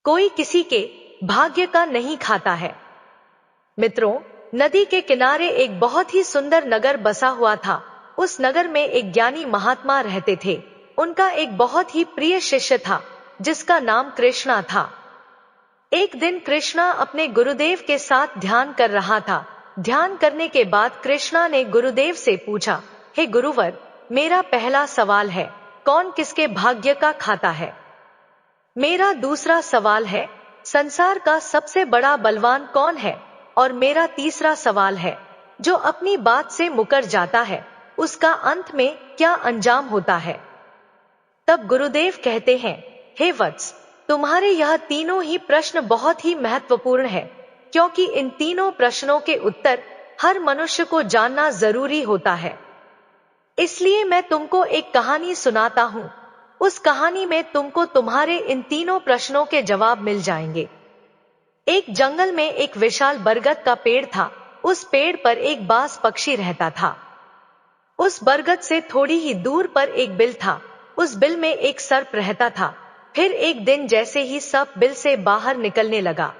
कोई किसी के भाग्य का नहीं खाता है। मित्रों, नदी के किनारे एक बहुत ही सुंदर नगर बसा हुआ था। उस नगर में एक ज्ञानी महात्मा रहते थे। उनका एक बहुत ही प्रिय शिष्य था जिसका नाम कृष्णा था। एक दिन कृष्णा अपने गुरुदेव के साथ ध्यान कर रहा था। ध्यान करने के बाद कृष्णा ने गुरुदेव से पूछा, हे गुरुवर, मेरा पहला सवाल है, कौन किसके भाग्य का खाता है? मेरा दूसरा सवाल है, संसार का सबसे बड़ा बलवान कौन है? और मेरा तीसरा सवाल है, जो अपनी बात से मुकर जाता है, उसका अंत में क्या अंजाम होता है? तब गुरुदेव कहते हैं, हे वत्स, तुम्हारे यह तीनों ही प्रश्न बहुत ही महत्वपूर्ण है, क्योंकि इन तीनों प्रश्नों के उत्तर हर मनुष्य को जानना जरूरी होता है। इसलिए मैं तुमको एक कहानी सुनाता हूँ। उस कहानी में तुमको तुम्हारे इन तीनों प्रश्नों के जवाब मिल जाएंगे। एक जंगल में एक विशाल बरगद का पेड़ था। उस पेड़ पर एक बाज पक्षी रहता था। उस बरगद से थोड़ी ही दूर पर एक बिल था। उस बिल में एक सर्प रहता था। फिर एक दिन जैसे ही सर्प बिल से बाहर निकलने लगा,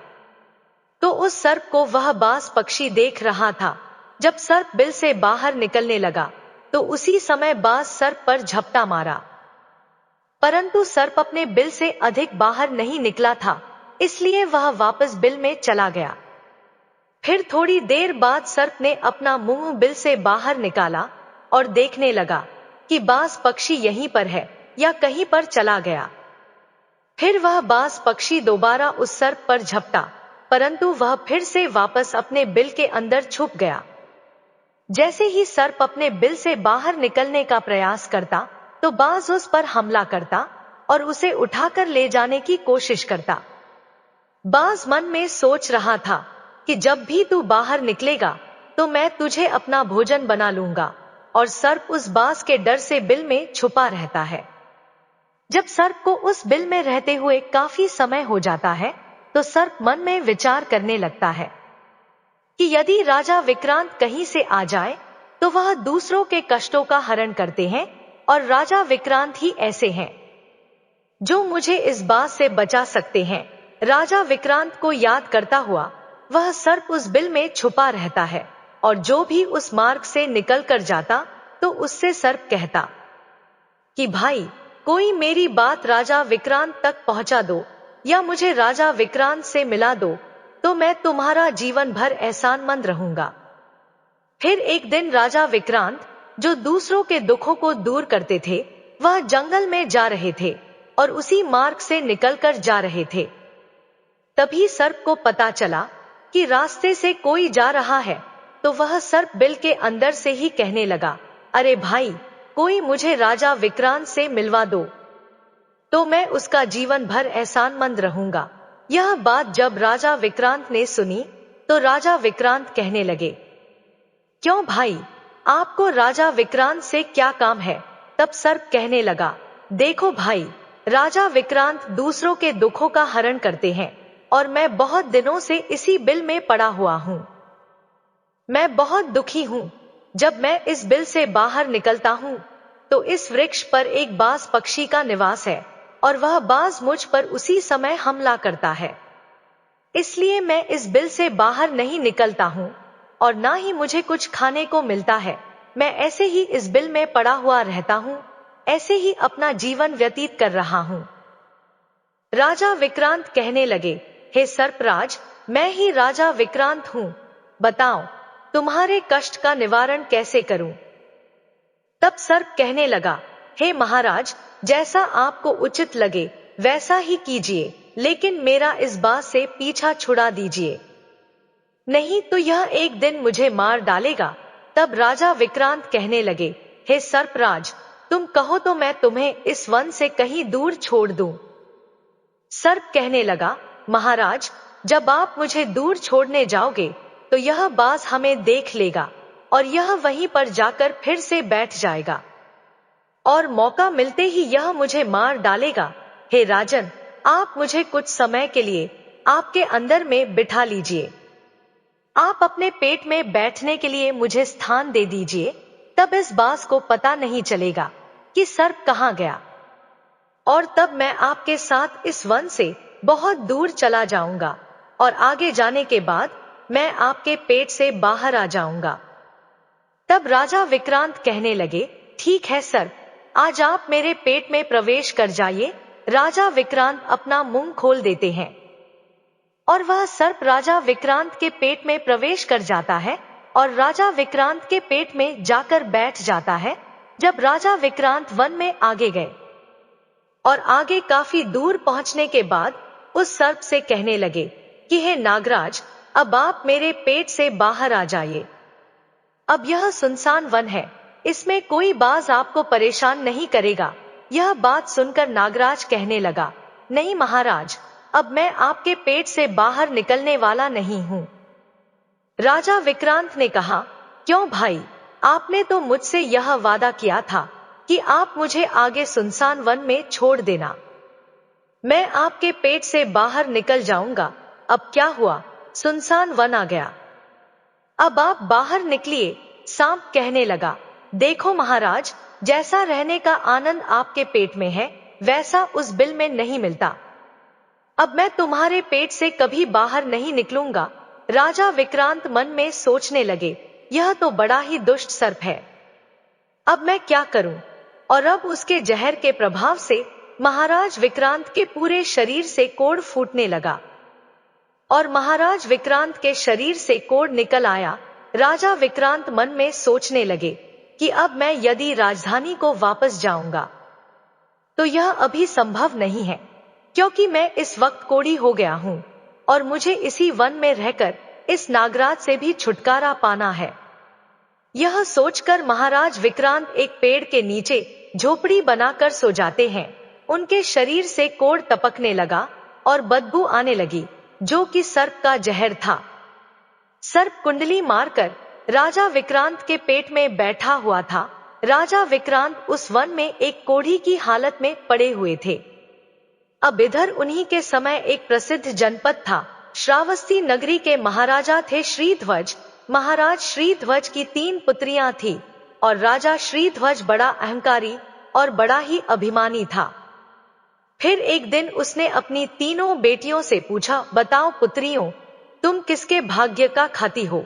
तो उस सर्प को वह बाज पक्षी देख रहा था। जब सर्प बिल से बाहर निकलने लगा, तो उसी समय बाज सर्प पर झपटा मारा। परंतु सर्प अपने बिल से अधिक बाहर नहीं निकला था, इसलिए वह वापस बिल में चला गया। फिर थोड़ी देर बाद सर्प ने अपना मुंह बिल से बाहर निकाला और देखने लगा कि बाज पक्षी यहीं पर है या कहीं पर चला गया। फिर वह बाज पक्षी दोबारा उस सर्प पर झपटा, परंतु वह फिर से वापस अपने बिल के अंदर छुप गया। जैसे ही सर्प अपने बिल से बाहर निकलने का प्रयास करता, तो बाज उस पर हमला करता और उसे उठाकर ले जाने की कोशिश करता। बाज मन में सोच रहा था कि जब भी तू बाहर निकलेगा, तो मैं तुझे अपना भोजन बना लूंगा। और सर्प उस बाज के डर से बिल में छुपा रहता है। जब सर्प को उस बिल में रहते हुए काफी समय हो जाता है, तो सर्प मन में विचार करने लगता है कि यदि राजा विक्रांत कहीं से आ जाए, तो वह दूसरों के कष्टों का हरण करते हैं, और राजा विक्रांत ही ऐसे हैं जो मुझे इस बात से बचा सकते हैं। राजा विक्रांत को याद करता हुआ वह सर्प उस बिल में छुपा रहता है, और जो भी उस मार्ग से निकल कर जाता, तो उससे सर्प कहता कि भाई, कोई मेरी बात राजा विक्रांत तक पहुंचा दो, या मुझे राजा विक्रांत से मिला दो, तो मैं तुम्हारा जीवन भर एहसानमंद रहूंगा। फिर एक दिन राजा विक्रांत, जो दूसरों के दुखों को दूर करते थे, वह जंगल में जा रहे थे और उसी मार्ग से निकलकर जा रहे थे। तभी सर्प को पता चला कि रास्ते से कोई जा रहा है, तो वह सर्प बिल के अंदर से ही कहने लगा, अरे भाई, कोई मुझे राजा विक्रांत से मिलवा दो, तो मैं उसका जीवन भर एहसानमंद रहूंगा। यह बात जब राजा विक्रांत ने सुनी, तो राजा विक्रांत कहने लगे, क्यों भाई, आपको राजा विक्रांत से क्या काम है? तब सर्प कहने लगा, देखो भाई, राजा विक्रांत दूसरों के दुखों का हरण करते हैं, और मैं बहुत दिनों से इसी बिल में पड़ा हुआ हूं। मैं बहुत दुखी हूं। जब मैं इस बिल से बाहर निकलता हूं, तो इस वृक्ष पर एक बाज पक्षी का निवास है, और वह बाज मुझ पर उसी समय हमला करता है। इसलिए मैं इस बिल से बाहर नहीं निकलता हूं, और ना ही मुझे कुछ खाने को मिलता है। मैं ऐसे ही इस बिल में पड़ा हुआ रहता हूं, ऐसे ही अपना जीवन व्यतीत कर रहा हूं। राजा विक्रांत कहने लगे, हे सर्पराज, मैं ही राजा विक्रांत हूं। बताओ, तुम्हारे कष्ट का निवारण कैसे करूं? तब सर्प कहने लगा, हे महाराज, जैसा आपको उचित लगे वैसा ही कीजिए, लेकिन मेरा इस बात से पीछा छुड़ा दीजिए, नहीं तो यह एक दिन मुझे मार डालेगा। तब राजा विक्रांत कहने लगे, हे सर्पराज, तुम कहो तो मैं तुम्हें इस वन से कहीं दूर छोड़ दूं। सर्प कहने लगा, महाराज, जब आप मुझे दूर छोड़ने जाओगे, तो यह बाज हमें देख लेगा, और यह वहीं पर जाकर फिर से बैठ जाएगा, और मौका मिलते ही यह मुझे मार डालेगा। हे राजन, आप मुझे कुछ समय के लिए आपके अंदर में बिठा लीजिए। आप अपने पेट में बैठने के लिए मुझे स्थान दे दीजिए, तब इस बाज को पता नहीं चलेगा कि सर्प कहाँ गया, और तब मैं आपके साथ इस वन से बहुत दूर चला जाऊंगा और आगे जाने के बाद मैं आपके पेट से बाहर आ जाऊंगा। तब राजा विक्रांत कहने लगे, ठीक है सर, आज आप मेरे पेट में प्रवेश कर जाइए। राजा विक्रांत अपना मुंह खोल देते हैं और वह सर्प राजा विक्रांत के पेट में प्रवेश कर जाता है और राजा विक्रांत के पेट में जाकर बैठ जाता है। जब राजा विक्रांत वन में आगे गए और आगे काफी दूर पहुंचने के बाद उस सर्प से कहने लगे कि हे नागराज, अब आप मेरे पेट से बाहर आ जाइए। अब यह सुनसान वन है, इसमें कोई बाज आपको परेशान नहीं करेगा। यह बात सुनकर नागराज कहने लगा, नहीं महाराज, अब मैं आपके पेट से बाहर निकलने वाला नहीं हूं। राजा विक्रांत ने कहा, क्यों भाई, आपने तो मुझसे यह वादा किया था कि आप मुझे आगे सुनसान वन में छोड़ देना, मैं आपके पेट से बाहर निकल जाऊंगा। अब क्या हुआ, सुनसान वन आ गया, अब आप बाहर निकलिए। सांप कहने लगा, देखो महाराज, जैसा रहने का आनंद आपके पेट में है वैसा उस बिल में नहीं मिलता। अब मैं तुम्हारे पेट से कभी बाहर नहीं निकलूंगा। राजा विक्रांत मन में सोचने लगे, यह तो बड़ा ही दुष्ट सर्प है, अब मैं क्या करूं। और अब उसके जहर के प्रभाव से महाराज विक्रांत के पूरे शरीर से कोढ़ फूटने लगा और महाराज विक्रांत के शरीर से कोढ़ निकल आया। राजा विक्रांत मन में सोचने लगे कि अब मैं यदि राजधानी को वापस जाऊंगा तो यह अभी संभव नहीं है, क्योंकि मैं इस वक्त कोढ़ी हो गया हूं और मुझे इसी वन में रहकर इस नागराज से भी छुटकारा पाना है। यह सोचकर महाराज विक्रांत एक पेड़ के नीचे झोपड़ी बनाकर सो जाते हैं। उनके शरीर से कोढ़ टपकने लगा और बदबू आने लगी, जो कि सर्प का जहर था। सर्प कुंडली मारकर राजा विक्रांत के पेट में बैठा हुआ था। राजा विक्रांत उस वन में एक कोढ़ी की हालत में पड़े हुए थे। अब इधर उन्हीं के समय एक प्रसिद्ध जनपद था। श्रावस्ती नगरी के महाराजा थे श्रीध्वज। महाराज श्रीध्वज की 3 पुत्रियां थी और राजा श्रीध्वज बड़ा अहंकारी और बड़ा ही अभिमानी था। फिर एक दिन उसने अपनी तीनों बेटियों से पूछा, बताओ पुत्रियों, तुम किसके भाग्य का खाती हो।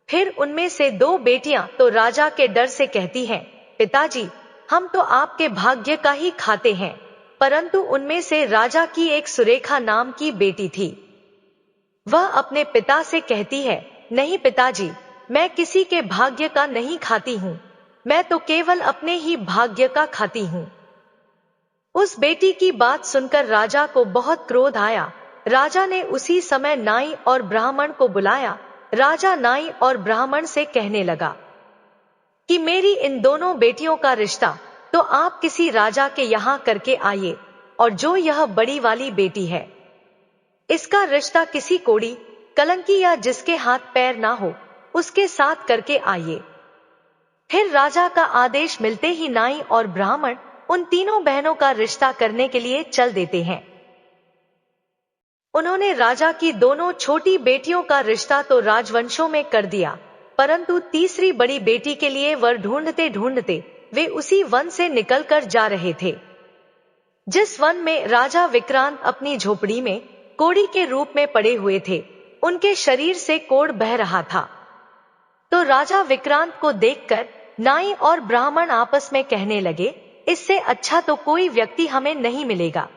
फिर उनमें से 2 बेटियां तो राजा के डर से कहती हैं, पिताजी, हम तो आपके भाग्य का ही खाते हैं। परंतु उनमें से राजा की एक सुरेखा नाम की बेटी थी। वह अपने पिता से कहती है, नहीं पिताजी, मैं किसी के भाग्य का नहीं खाती हूँ, मैं तो केवल अपने ही भाग्य का खाती हूँ। उस बेटी की बात सुनकर राजा को बहुत क्रोध आया। राजा ने उसी समय नाई और ब्राह्मण को बुलाया। राजा नाई और ब्राह्मण से कहने लगा कि मेरी इन दोनों बेटियों का रिश्ता तो आप किसी राजा के यहाँ करके आइए, और जो यह बड़ी वाली बेटी है इसका रिश्ता किसी कोढ़ी, कलंकी या जिसके हाथ पैर ना हो उसके साथ करके आइए। फिर राजा का आदेश मिलते ही नाई और ब्राह्मण उन तीनों बहनों का रिश्ता करने के लिए चल देते हैं। उन्होंने राजा की दोनों छोटी बेटियों का रिश्ता तो राजवंशों में कर दिया, परंतु तीसरी बड़ी बेटी के लिए वर ढूंढते ढूंढते वे उसी वन से निकलकर जा रहे थे, जिस वन में राजा विक्रांत अपनी झोपड़ी में कोढ़ी के रूप में पड़े हुए थे। उनके शरीर से कोढ़ बह रहा था। तो राजा विक्रांत को देखकर नाई और ब्राह्मण आपस में कहने लगे, इससे अच्छा तो कोई व्यक्ति हमें नहीं मिलेगा,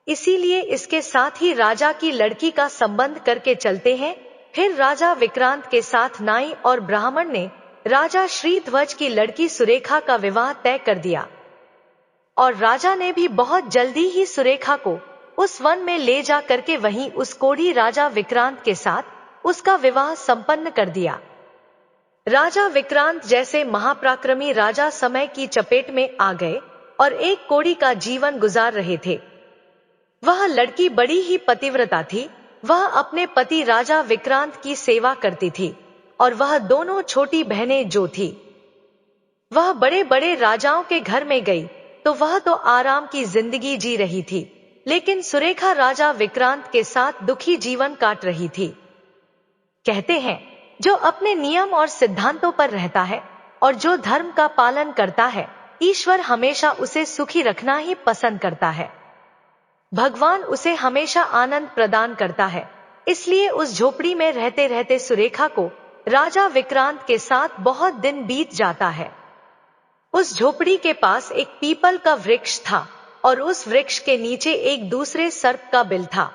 इसीलिए इसके साथ ही राजा की लड़की का संबंध करके चलते हैं। फिर राजा विक्रांत के साथ नाई और ब्राह्मण ने राजा श्रीध्वज की लड़की सुरेखा का विवाह तय कर दिया और राजा ने भी बहुत जल्दी ही सुरेखा को उस वन में ले जा करके वहीं उस कोढ़ी राजा विक्रांत के साथ उसका विवाह संपन्न कर दिया। राजा विक्रांत जैसे महापराक्रमी राजा समय की चपेट में आ गए और एक कोढ़ी का जीवन गुजार रहे थे। वह लड़की बड़ी ही पतिव्रता थी। वह अपने पति राजा विक्रांत की सेवा करती थी और वह दोनों छोटी बहनें जो थी वह बड़े बड़े राजाओं के घर में गई तो वह तो आराम की जिंदगी जी रही थी, लेकिन सुरेखा राजा विक्रांत के साथ दुखी जीवन काट रही थी। कहते हैं, जो अपने नियम और सिद्धांतों पर रहता है और जो धर्म का पालन करता है, ईश्वर हमेशा उसे सुखी रखना ही पसंद करता है। भगवान उसे हमेशा आनंद प्रदान करता है। इसलिए उस झोपड़ी में रहते रहते सुरेखा को राजा विक्रांत के साथ बहुत दिन बीत जाता है। उस झोपड़ी के पास एक पीपल का वृक्ष था और उस वृक्ष के नीचे एक दूसरे सर्प का बिल था।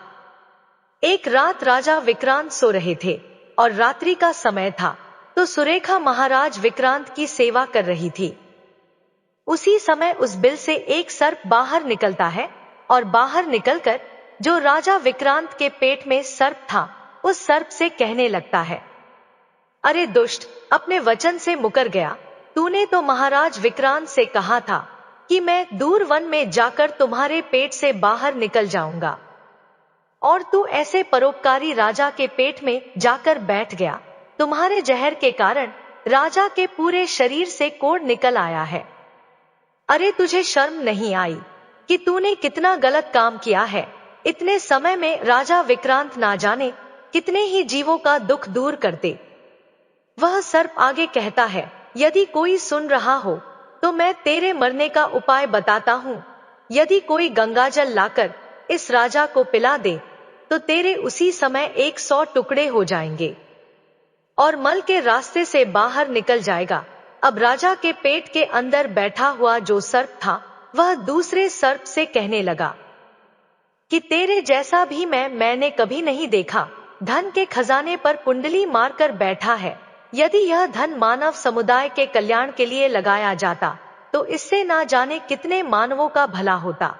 एक रात राजा विक्रांत सो रहे थे और रात्रि का समय था, तो सुरेखा महाराज विक्रांत की सेवा कर रही थी। उसी समय उस बिल से एक सर्प बाहर निकलता है और बाहर निकलकर जो राजा विक्रांत के पेट में सर्प था, उस सर्प से कहने लगता है, अरे दुष्ट, अपने वचन से मुकर गया। तूने तो महाराज विक्रांत से कहा था कि मैं दूर वन में जाकर तुम्हारे पेट से बाहर निकल जाऊंगा, और तू ऐसे परोपकारी राजा के पेट में जाकर बैठ गया। तुम्हारे जहर के कारण राजा के पूरे शरीर से कोढ़ निकल आया है। अरे तुझे शर्म नहीं आई कि तूने कितना गलत काम किया है। इतने समय में राजा विक्रांत ना जाने कितने ही जीवों का दुख दूर करते। वह सर्प आगे कहता है, यदि कोई सुन रहा हो तो मैं तेरे मरने का उपाय बताता हूँ। यदि कोई गंगाजल लाकर इस राजा को पिला दे तो तेरे उसी समय 100 टुकड़े हो जाएंगे और मल के रास्ते से बाहर निकल जाएगा। अब राजा के पेट के अंदर बैठा हुआ जो सर्प था, वह दूसरे सर्प से कहने लगा कि तेरे जैसा भी मैंने कभी नहीं देखा। धन के खजाने पर कुंडली मारकर बैठा है। यदि यह धन मानव समुदाय के कल्याण के लिए लगाया जाता तो इससे ना जाने कितने मानवों का भला होता।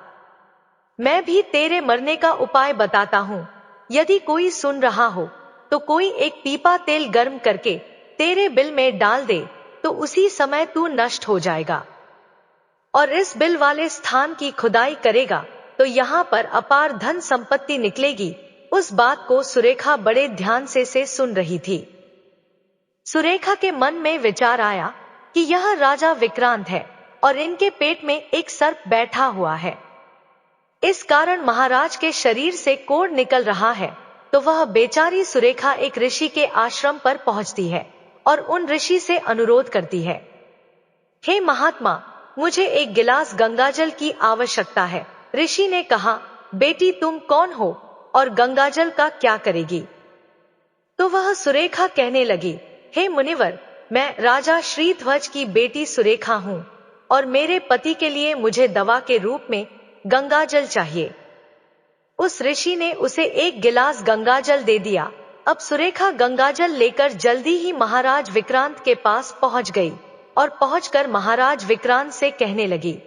मैं भी तेरे मरने का उपाय बताता हूँ। यदि कोई सुन रहा हो तो कोई एक पीपा तेल गर्म करके तेरे बिल में डाल दे तो उसी समय तू नष्ट हो जाएगा, और इस बिल वाले स्थान की खुदाई करेगा तो यहाँ पर अपार धन संपत्ति निकलेगी। उस बात को सुरेखा बड़े ध्यान से सुन रही थी। सुरेखा के मन में विचार आया कि यह राजा विक्रांत है और इनके पेट में एक सर्प बैठा हुआ है। इस कारण महाराज के शरीर से कोढ़ निकल रहा है। तो वह बेचारी सुरेखा एक ऋषि के आश्रम पर पहुंचती है और उन ऋषि से अनुरोध करती है, हे महात्मा, मुझे एक गिलास गंगाजल की आवश्यकता है। ऋषि ने कहा, बेटी तुम कौन हो और गंगाजल का क्या करेगी? तो वह सुरेखा कहने लगी, हे मुनिवर, मैं राजा श्रीध्वज की बेटी सुरेखा हूँ और मेरे पति के लिए मुझे दवा के रूप में गंगाजल चाहिए। उस ऋषि ने उसे एक गिलास गंगाजल दे दिया। अब सुरेखा गंगाजल लेकर जल्दी ही महाराज विक्रांत के पास पहुंच गई और पहुंचकर महाराज विक्रांत से कहने लगी,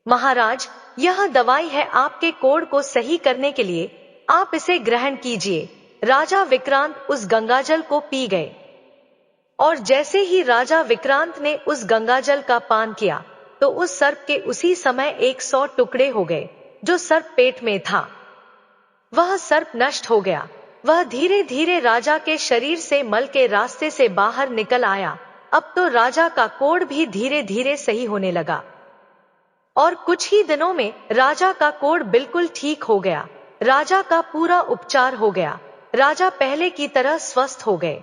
महाराज, यह दवाई है आपके कोढ़ को सही करने के लिए, आप इसे ग्रहण कीजिए। राजा विक्रांत उस गंगाजल को पी गए और जैसे ही राजा विक्रांत ने उस गंगाजल का पान किया तो उस सर्प के उसी समय 100 टुकड़े हो गए। जो सर्प पेट में था वह सर्प नष्ट हो गया। वह धीरे धीरे राजा के शरीर से मल के रास्ते से बाहर निकल आया। अब तो राजा का कोढ़ भी धीरे धीरे सही होने लगा और कुछ ही दिनों में राजा का कोढ़ बिल्कुल ठीक हो गया। राजा का पूरा उपचार हो गया। राजा पहले की तरह स्वस्थ हो गए।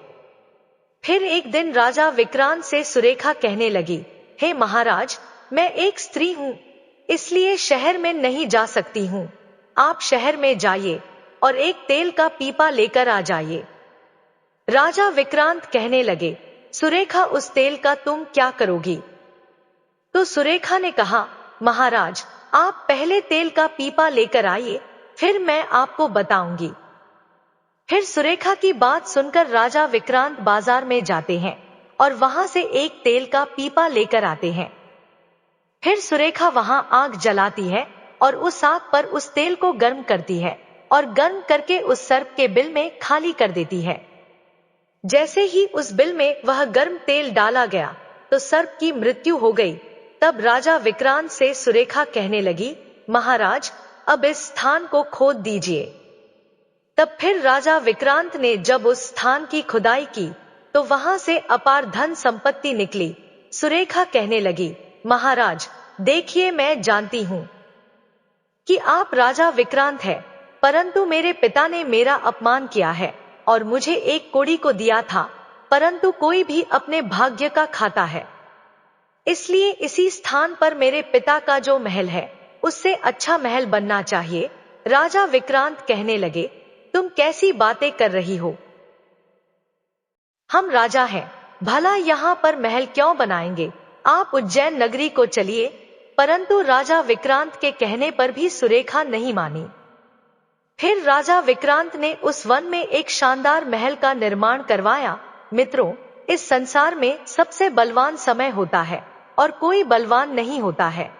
फिर एक दिन राजा विक्रांत से सुरेखा कहने लगी, हे महाराज, मैं एक स्त्री हूँ, इसलिए शहर में नहीं जा सकती हूँ। आप शहर में जाइए और एक तेल का पीपा लेकर आ जाइए। राजा विक्रांत कहने लगे, सुरेखा, उस तेल का तुम क्या करोगी? तो सुरेखा ने कहा, महाराज, आप पहले तेल का पीपा लेकर आइए, फिर मैं आपको बताऊंगी। फिर सुरेखा की बात सुनकर राजा विक्रांत बाजार में जाते हैं और वहां से एक तेल का पीपा लेकर आते हैं। फिर सुरेखा वहां आग जलाती है और उस आग पर उस तेल को गर्म करती है और गर्म करके उस सर्प के बिल में खाली कर देती है। जैसे ही उस बिल में वह गर्म तेल डाला गया तो सर्प की मृत्यु हो गई। तब राजा विक्रांत से सुरेखा कहने लगी, महाराज, अब इस स्थान को खोद दीजिए। तब फिर राजा विक्रांत ने जब उस स्थान की खुदाई की तो वहां से अपार धन संपत्ति निकली। सुरेखा कहने लगी, महाराज, देखिए, मैं जानती हूं कि आप राजा विक्रांत हैं, परंतु मेरे पिता ने मेरा अपमान किया है और मुझे एक कोड़ी को दिया था, परंतु कोई भी अपने भाग्य का खाता है। इसलिए इसी स्थान पर मेरे पिता का जो महल है उससे अच्छा महल बनना चाहिए। राजा विक्रांत कहने लगे, तुम कैसी बातें कर रही हो? हम राजा हैं, भला यहाँ पर महल क्यों बनाएंगे? आप उज्जैन नगरी को चलिए। परंतु राजा विक्रांत के कहने पर भी सुरेखा नहीं मानी। फिर राजा विक्रांत ने उस वन में एक शानदार महल का निर्माण करवाया। मित्रों, इस संसार में सबसे बलवान समय होता है और कोई बलवान नहीं होता है।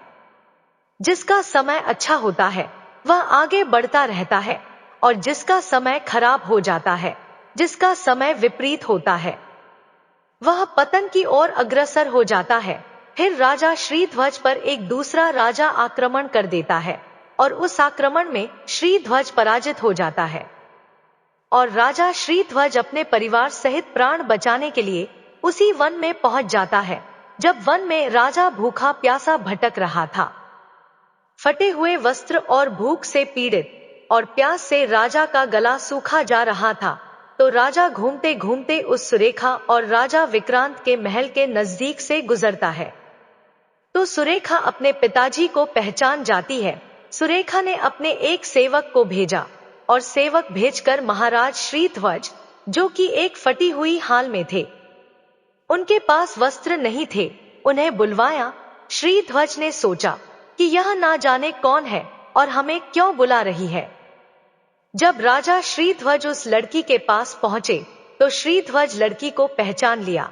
जिसका समय अच्छा होता है वह आगे बढ़ता रहता है, और जिसका समय खराब हो जाता है, जिसका समय विपरीत होता है, वह पतन की ओर अग्रसर हो जाता है। फिर राजा श्रीध्वज पर एक दूसरा राजा आक्रमण कर देता है और उस आक्रमण में श्रीध्वज पराजित हो जाता है और राजा श्रीध्वज अपने परिवार सहित प्राण बचाने के लिए उसी वन में पहुंच जाता है। जब वन में राजा भूखा प्यासा भटक रहा था, फटे हुए वस्त्र और भूख से पीड़ित और प्यास से राजा का गला सूखा जा रहा था, तो राजा घूमते घूमते उस सुरेखा और राजा विक्रांत के महल के नजदीक से गुजरता है। तो सुरेखा अपने पिताजी को पहचान जाती है। सुरेखा ने अपने एक सेवक को भेजा और सेवक भेजकर महाराज श्रीध्वज, जो कि एक फटी हुई हाल में थे, उनके पास वस्त्र नहीं थे, उन्हें बुलवाया। श्रीध्वज ने सोचा कि यह ना जाने कौन है और हमें क्यों बुला रही है। जब राजा श्रीध्वज उस लड़की के पास पहुंचे तो श्रीध्वज लड़की को पहचान लिया।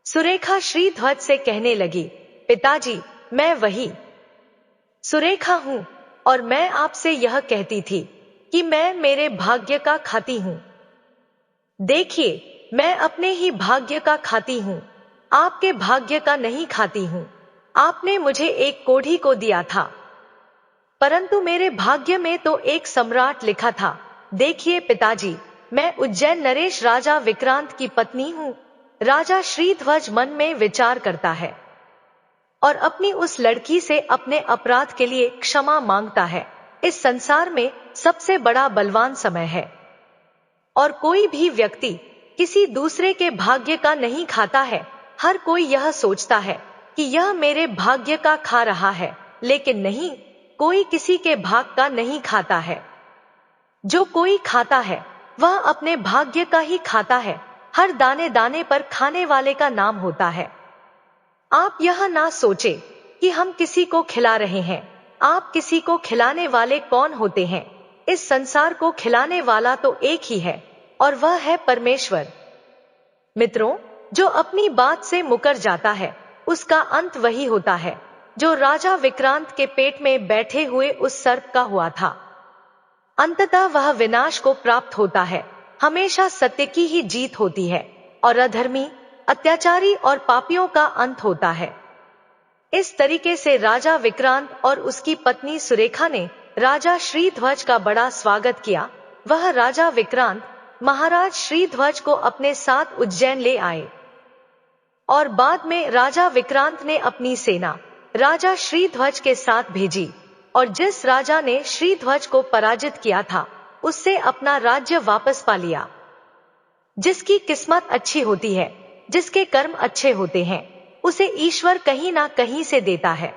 सुरेखा श्रीध्वज से कहने लगी, पिताजी, मैं वही सुरेखा हूं और मैं आपसे यह कहती थी कि मैं मेरे भाग्य का खाती हूं। देखिए, मैं अपने ही भाग्य का खाती हूं, आपके भाग्य का नहीं खाती हूं। आपने मुझे एक कोढ़ी को दिया था, परंतु मेरे भाग्य में तो एक सम्राट लिखा था। देखिए पिताजी, मैं उज्जैन नरेश राजा विक्रांत की पत्नी हूं। राजा श्रीध्वज मन में विचार करता है और अपनी उस लड़की से अपने अपराध के लिए क्षमा मांगता है। इस संसार में सबसे बड़ा बलवान समय है और कोई भी व्यक्ति किसी दूसरे के भाग्य का नहीं खाता है। हर कोई यह सोचता है कि यह मेरे भाग्य का खा रहा है, लेकिन नहीं, कोई किसी के भाग का नहीं खाता है। जो कोई खाता है वह अपने भाग्य का ही खाता है। हर दाने दाने पर खाने वाले का नाम होता है। आप यह ना सोचे कि हम किसी को खिला रहे हैं। आप किसी को खिलाने वाले कौन होते हैं? इस संसार को खिलाने वाला तो एक ही है और वह है परमेश्वर। मित्रों, जो अपनी बात से मुकर जाता है उसका अंत वही होता है जो राजा विक्रांत के पेट में बैठे हुए उस सर्प का हुआ था। अंततः वह विनाश को प्राप्त होता है। हमेशा सत्य की ही जीत होती है और अधर्मी, अत्याचारी और पापियों का अंत होता है। इस तरीके से राजा विक्रांत और उसकी पत्नी सुरेखा ने राजा श्रीध्वज का बड़ा स्वागत किया। वह राजा विक्रांत महाराज श्रीध्वज को अपने साथ उज्जैन ले आए और बाद में राजा विक्रांत ने अपनी सेना राजा श्रीध्वज के साथ भेजी और जिस राजा ने श्रीध्वज को पराजित किया था उससे अपना राज्य वापस पा लिया। जिसकी किस्मत अच्छी होती है, जिसके कर्म अच्छे होते हैं, उसे ईश्वर कहीं ना कहीं से देता है।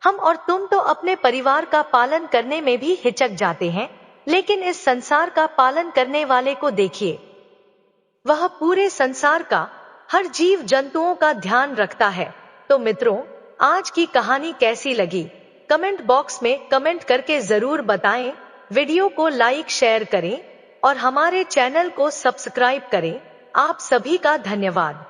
हम और तुम तो अपने परिवार का पालन करने में भी हिचक जाते हैं, लेकिन इस संसार का पालन करने वाले को देखिए, वह पूरे संसार का, हर जीव जंतुओं का ध्यान रखता है। तो मित्रों, आज की कहानी कैसी लगी कमेंट बॉक्स में कमेंट करके जरूर बताएं। वीडियो को लाइक शेयर करें और हमारे चैनल को सब्सक्राइब करें। आप सभी का धन्यवाद।